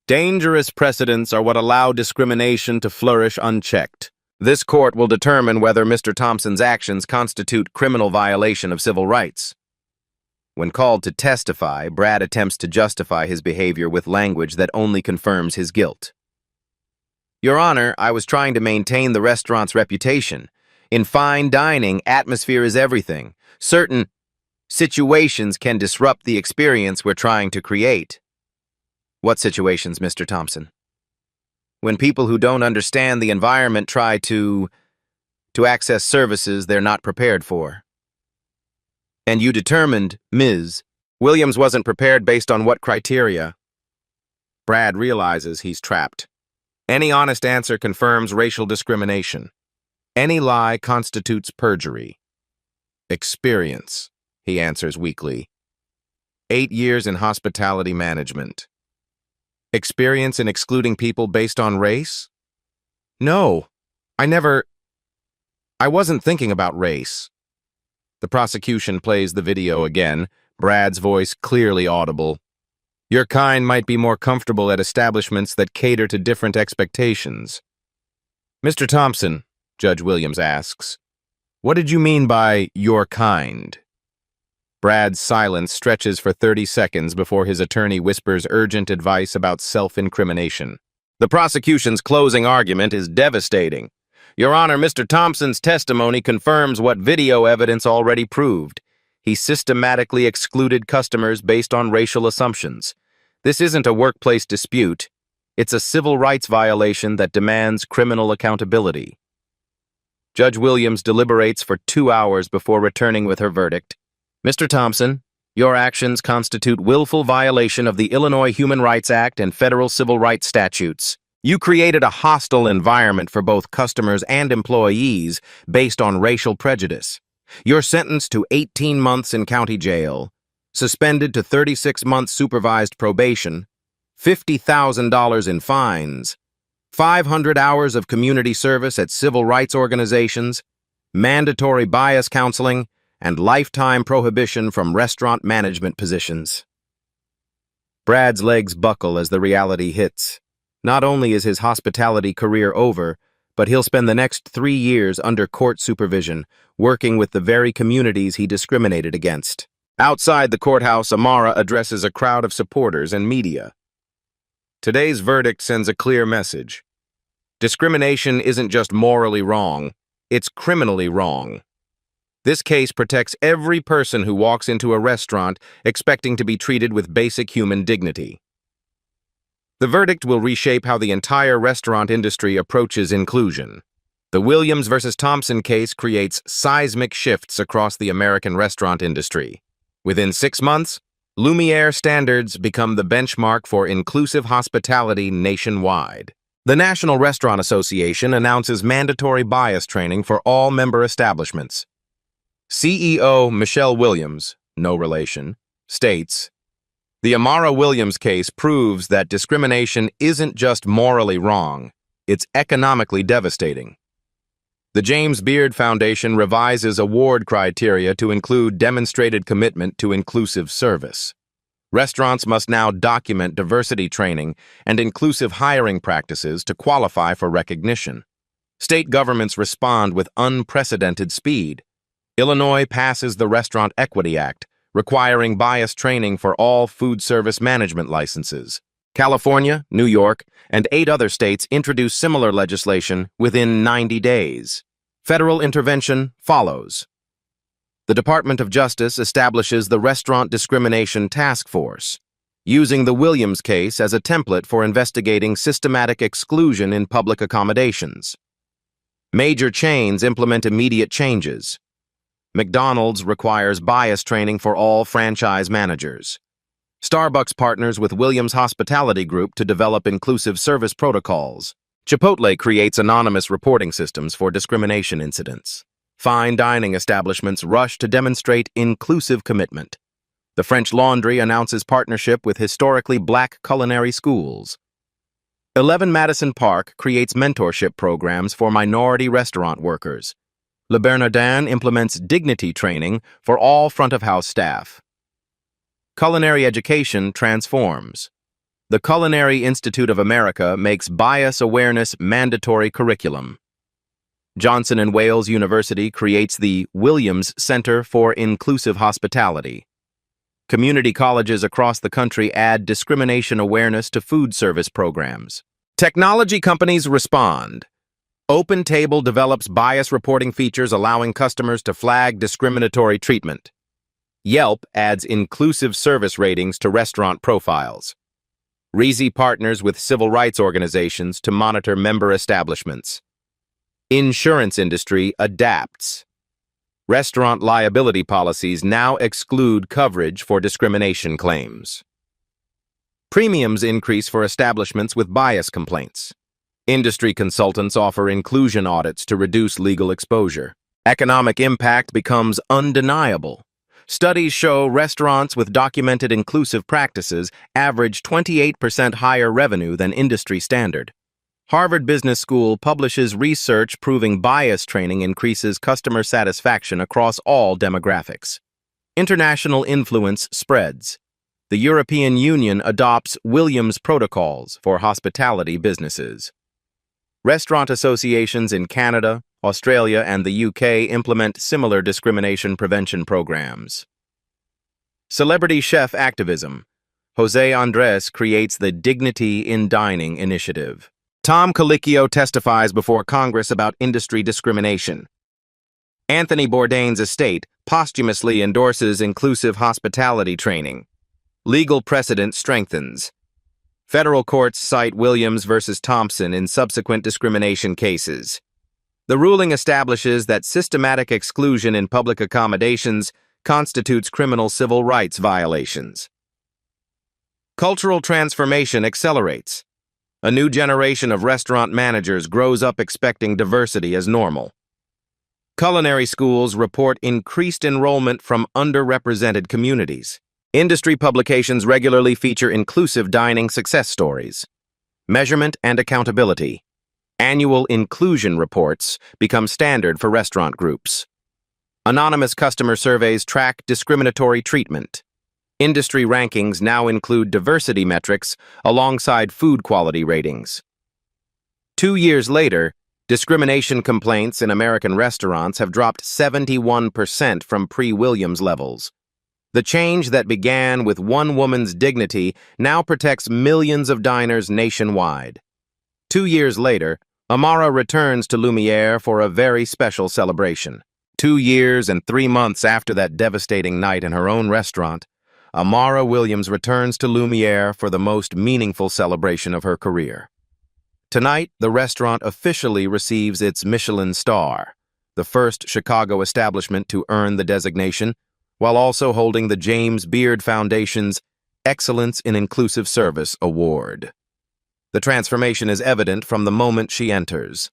Dangerous precedents are what allow discrimination to flourish unchecked. This court will determine whether Mr. Thompson's actions constitute criminal violation of civil rights. When called to testify, Brad attempts to justify his behavior with language that only confirms his guilt. Your Honor, I was trying to maintain the restaurant's reputation. In fine dining, atmosphere is everything. Certain situations can disrupt the experience we're trying to create. What situations, Mr. Thompson? When people who don't understand the environment try to access services they're not prepared for. And you determined, Ms. Williams wasn't prepared based on what criteria? Brad realizes he's trapped. Any honest answer confirms racial discrimination. Any lie constitutes perjury. Experience, he answers weakly. 8 years in hospitality management. Experience in excluding people based on race? No, I wasn't thinking about race. The prosecution plays the video again, Brad's voice clearly audible. Your kind might be more comfortable at establishments that cater to different expectations. Mr. Thompson, Judge Williams asks, what did you mean by your kind? Brad's silence stretches for 30 seconds before his attorney whispers urgent advice about self-incrimination. The prosecution's closing argument is devastating. Your Honor, Mr. Thompson's testimony confirms what video evidence already proved. He systematically excluded customers based on racial assumptions. This isn't a workplace dispute. It's a civil rights violation that demands criminal accountability. Judge Williams deliberates for 2 hours before returning with her verdict. Mr. Thompson, your actions constitute willful violation of the Illinois Human Rights Act and federal civil rights statutes. You created a hostile environment for both customers and employees based on racial prejudice. You're sentenced to 18 months in county jail, suspended to 36 months supervised probation, $50,000 in fines, 500 hours of community service at civil rights organizations, mandatory bias counseling, and lifetime prohibition from restaurant management positions. Brad's legs buckle as the reality hits. Not only is his hospitality career over, but he'll spend the next 3 years under court supervision, working with the very communities he discriminated against. Outside the courthouse, Amara addresses a crowd of supporters and media. Today's verdict sends a clear message. Discrimination isn't just morally wrong, it's criminally wrong. This case protects every person who walks into a restaurant expecting to be treated with basic human dignity. The verdict will reshape how the entire restaurant industry approaches inclusion. The Williams versus Thompson case creates seismic shifts across the American restaurant industry. Within 6 months, Lumiere standards become the benchmark for inclusive hospitality nationwide. The National Restaurant Association announces mandatory bias training for all member establishments. CEO Michelle Williams, no relation, states, the Amara Williams case proves that discrimination isn't just morally wrong, it's economically devastating. The James Beard Foundation revises award criteria to include demonstrated commitment to inclusive service. Restaurants must now document diversity training and inclusive hiring practices to qualify for recognition. State governments respond with unprecedented speed. Illinois passes the Restaurant Equity Act, requiring bias training for all food service management licenses. California, New York, and 8 other states introduce similar legislation within 90 days. Federal intervention follows. The Department of Justice establishes the Restaurant Discrimination Task Force, using the Williams case as a template for investigating systematic exclusion in public accommodations. Major chains implement immediate changes. McDonald's requires bias training for all franchise managers. Starbucks partners with Williams Hospitality Group to develop inclusive service protocols. Chipotle creates anonymous reporting systems for discrimination incidents. Fine dining establishments rush to demonstrate inclusive commitment. The French Laundry announces partnership with historically Black culinary schools. 11 Madison Park creates mentorship programs for minority restaurant workers. Le Bernardin implements dignity training for all front-of-house staff. Culinary education transforms. The Culinary Institute of America makes bias awareness mandatory curriculum. Johnson & Wales University creates the Williams Center for Inclusive Hospitality. Community colleges across the country add discrimination awareness to food service programs. Technology companies respond. OpenTable develops bias reporting features allowing customers to flag discriminatory treatment. Yelp adds inclusive service ratings to restaurant profiles. Reezy partners with civil rights organizations to monitor member establishments. Insurance industry adapts. Restaurant liability policies now exclude coverage for discrimination claims. Premiums increase for establishments with bias complaints. Industry consultants offer inclusion audits to reduce legal exposure. Economic impact becomes undeniable. Studies show restaurants with documented inclusive practices average 28% higher revenue than industry standard. Harvard Business School publishes research proving bias training increases customer satisfaction across all demographics. International influence spreads. The European Union adopts Williams protocols for hospitality businesses. Restaurant associations in Canada, Australia, and the UK implement similar discrimination prevention programs. Celebrity chef activism. Jose Andres creates the Dignity in Dining initiative. Tom Colicchio testifies before Congress about industry discrimination. Anthony Bourdain's estate posthumously endorses inclusive hospitality training. Legal precedent strengthens. Federal courts cite Williams versus Thompson in subsequent discrimination cases. The ruling establishes that systematic exclusion in public accommodations constitutes criminal civil rights violations. Cultural transformation accelerates. A new generation of restaurant managers grows up expecting diversity as normal. Culinary schools report increased enrollment from underrepresented communities. Industry publications regularly feature inclusive dining success stories. Measurement and accountability. Annual inclusion reports become standard for restaurant groups. Anonymous customer surveys track discriminatory treatment. Industry rankings now include diversity metrics alongside food quality ratings. 2 years later, discrimination complaints in American restaurants have dropped 71% from pre-Williams levels. The change that began with one woman's dignity now protects millions of diners nationwide. 2 years later, Amara returns to Lumiere for a very special celebration. 2 years and 3 months after that devastating night in her own restaurant, Amara Williams returns to Lumiere for the most meaningful celebration of her career. Tonight, the restaurant officially receives its Michelin star, the first Chicago establishment to earn the designation, while also holding the James Beard Foundation's Excellence in Inclusive Service Award. The transformation is evident from the moment she enters.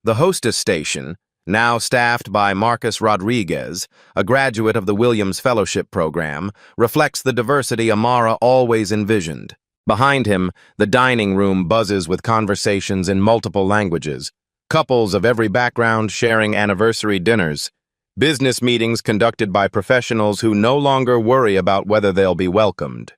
The hostess station, now staffed by Marcus Rodriguez, a graduate of the Williams Fellowship Program, reflects the diversity Amara always envisioned. Behind him, the dining room buzzes with conversations in multiple languages, couples of every background sharing anniversary dinners, business meetings conducted by professionals who no longer worry about whether they'll be welcomed.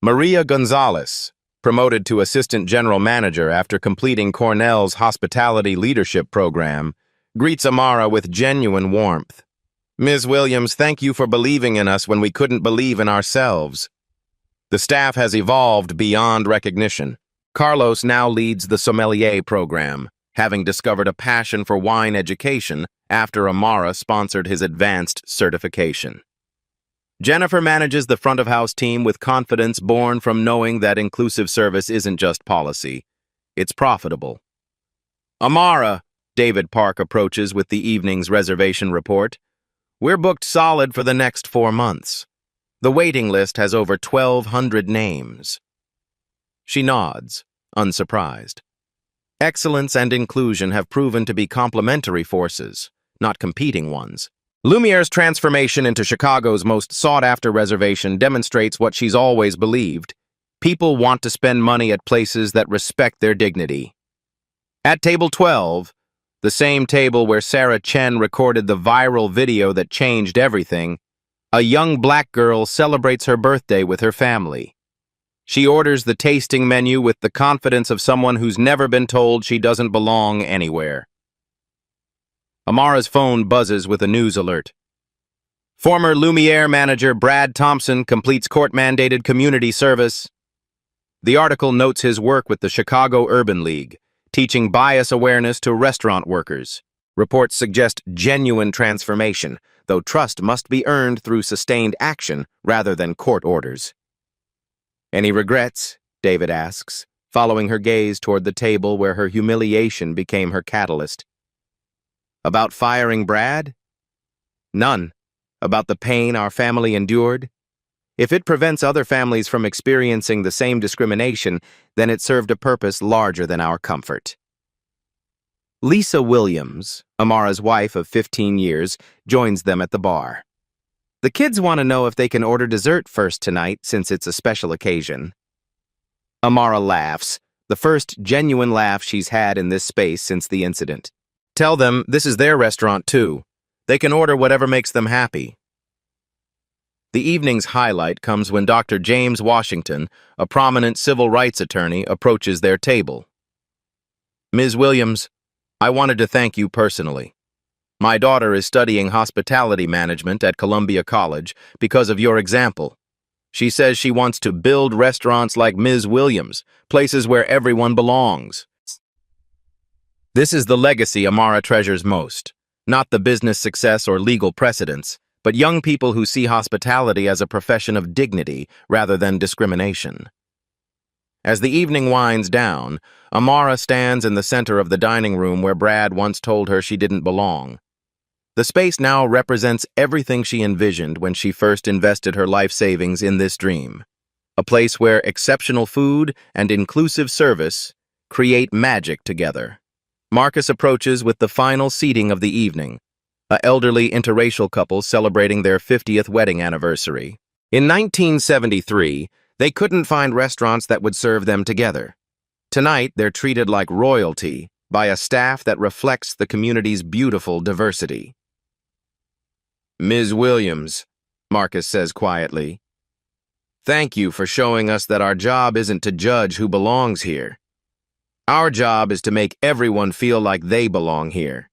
Maria Gonzalez, promoted to assistant general manager after completing Cornell's hospitality leadership program, greets Amara with genuine warmth. Ms. Williams, thank you for believing in us when we couldn't believe in ourselves. The staff has evolved beyond recognition. Carlos now leads the sommelier program, having discovered a passion for wine education after Amara sponsored his advanced certification. Jennifer manages the front-of-house team with confidence born from knowing that inclusive service isn't just policy, it's profitable. Amara, David Park approaches with the evening's reservation report. We're booked solid for the next 4 months. The waiting list has over 1,200 names. She nods, unsurprised. Excellence and inclusion have proven to be complementary forces, not competing ones. Lumiere's transformation into Chicago's most sought-after reservation demonstrates what she's always believed. People want to spend money at places that respect their dignity. At table 12, the same table where Sarah Chen recorded the viral video that changed everything, a young black girl celebrates her birthday with her family. She orders the tasting menu with the confidence of someone who's never been told she doesn't belong anywhere. Amara's phone buzzes with a news alert. Former Lumiere manager Brad Thompson completes court-mandated community service. The article notes his work with the Chicago Urban League, teaching bias awareness to restaurant workers. Reports suggest genuine transformation, though trust must be earned through sustained action rather than court orders. Any regrets? David asks, following her gaze toward the table where her humiliation became her catalyst. About firing Brad? None. About the pain our family endured? If it prevents other families from experiencing the same discrimination, then it served a purpose larger than our comfort. Lisa Williams, Amara's wife of 15 years, joins them at the bar. The kids want to know if they can order dessert first tonight since it's a special occasion. Amara laughs, the first genuine laugh she's had in this space since the incident. Tell them this is their restaurant too. They can order whatever makes them happy. The evening's highlight comes when Dr. James Washington, a prominent civil rights attorney, approaches their table. Ms. Williams, I wanted to thank you personally. My daughter is studying hospitality management at Columbia College because of your example. She says she wants to build restaurants like Ms. Williams, places where everyone belongs. This is the legacy Amara treasures most, not the business success or legal precedents, but young people who see hospitality as a profession of dignity rather than discrimination. As the evening winds down, Amara stands in the center of the dining room where Brad once told her she didn't belong. The space now represents everything she envisioned when she first invested her life savings in this dream. A place where exceptional food and inclusive service create magic together. Marcus approaches with the final seating of the evening, an elderly interracial couple celebrating their 50th wedding anniversary. In 1973, they couldn't find restaurants that would serve them together. Tonight, they're treated like royalty by a staff that reflects the community's beautiful diversity. Ms. Williams, Marcus says quietly, thank you for showing us that our job isn't to judge who belongs here. Our job is to make everyone feel like they belong here.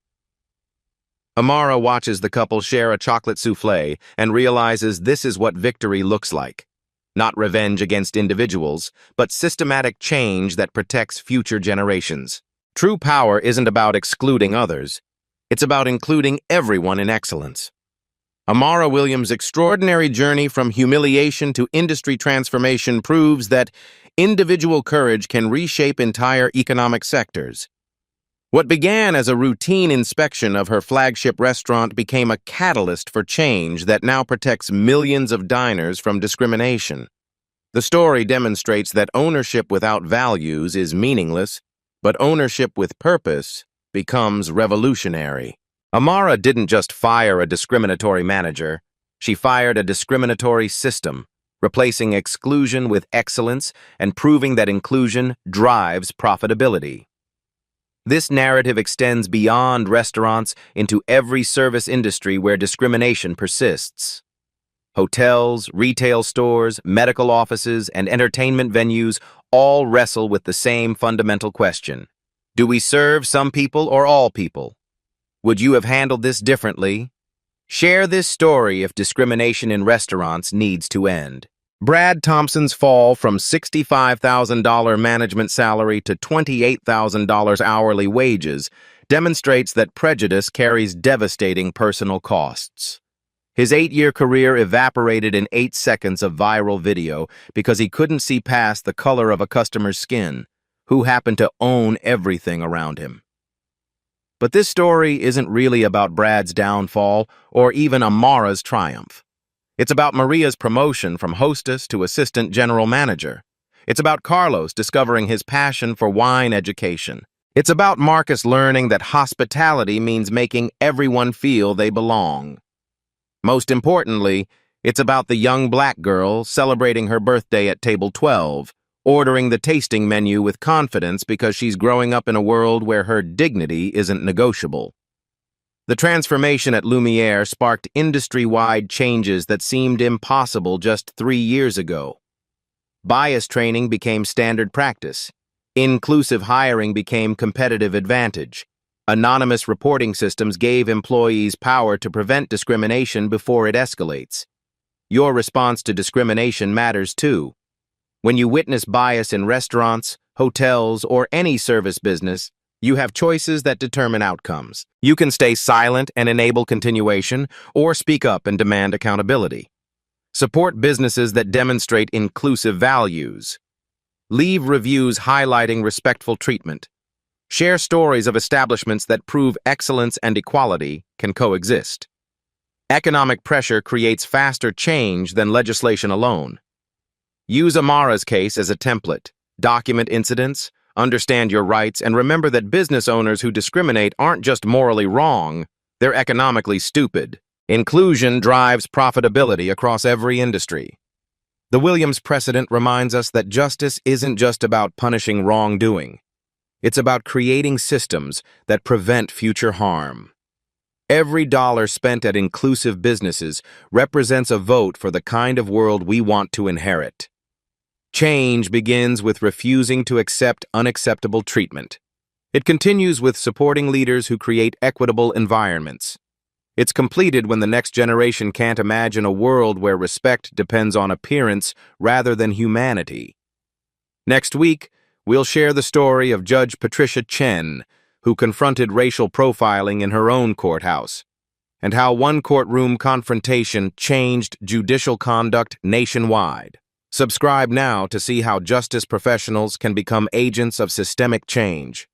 Amara watches the couple share a chocolate souffle and realizes this is what victory looks like. Not revenge against individuals, but systematic change that protects future generations. True power isn't about excluding others. It's about including everyone in excellence. Amara Williams' extraordinary journey from humiliation to industry transformation proves that individual courage can reshape entire economic sectors. What began as a routine inspection of her flagship restaurant became a catalyst for change that now protects millions of diners from discrimination. The story demonstrates that ownership without values is meaningless, but ownership with purpose becomes revolutionary. Amara didn't just fire a discriminatory manager, she fired a discriminatory system, replacing exclusion with excellence and proving that inclusion drives profitability. This narrative extends beyond restaurants into every service industry where discrimination persists. Hotels, retail stores, medical offices, and entertainment venues all wrestle with the same fundamental question. Do we serve some people or all people? Would you have handled this differently? Share this story if discrimination in restaurants needs to end. Brad Thompson's fall from $65,000 management salary to $28,000 hourly wages demonstrates that prejudice carries devastating personal costs. His 8-year career evaporated in 8 seconds of viral video because he couldn't see past the color of a customer's skin, who happened to own everything around him. But this story isn't really about Brad's downfall or even Amara's triumph. It's about Maria's promotion from hostess to assistant general manager. It's about Carlos discovering his passion for wine education. It's about Marcus learning that hospitality means making everyone feel they belong. Most importantly, it's about the young black girl celebrating her birthday at table 12, ordering the tasting menu with confidence because she's growing up in a world where her dignity isn't negotiable. The transformation at Lumiere sparked industry-wide changes that seemed impossible just 3 years ago. Bias training became standard practice. Inclusive hiring became competitive advantage. Anonymous reporting systems gave employees power to prevent discrimination before it escalates. Your response to discrimination matters too. When you witness bias in restaurants, hotels, or any service business, you have choices that determine outcomes. You can stay silent and enable continuation, or speak up and demand accountability. Support businesses that demonstrate inclusive values. Leave reviews highlighting respectful treatment. Share stories of establishments that prove excellence and equality can coexist. Economic pressure creates faster change than legislation alone. Use Amara's case as a template. Document incidents, understand your rights, and remember that business owners who discriminate aren't just morally wrong, they're economically stupid. Inclusion drives profitability across every industry. The Williams precedent reminds us that justice isn't just about punishing wrongdoing. It's about creating systems that prevent future harm. Every dollar spent at inclusive businesses represents a vote for the kind of world we want to inherit. Change begins with refusing to accept unacceptable treatment. It continues with supporting leaders who create equitable environments. It's completed when the next generation can't imagine a world where respect depends on appearance rather than humanity. Next week, we'll share the story of Judge Patricia Chen, who confronted racial profiling in her own courthouse, and how one courtroom confrontation changed judicial conduct nationwide. Subscribe now to see how justice professionals can become agents of systemic change.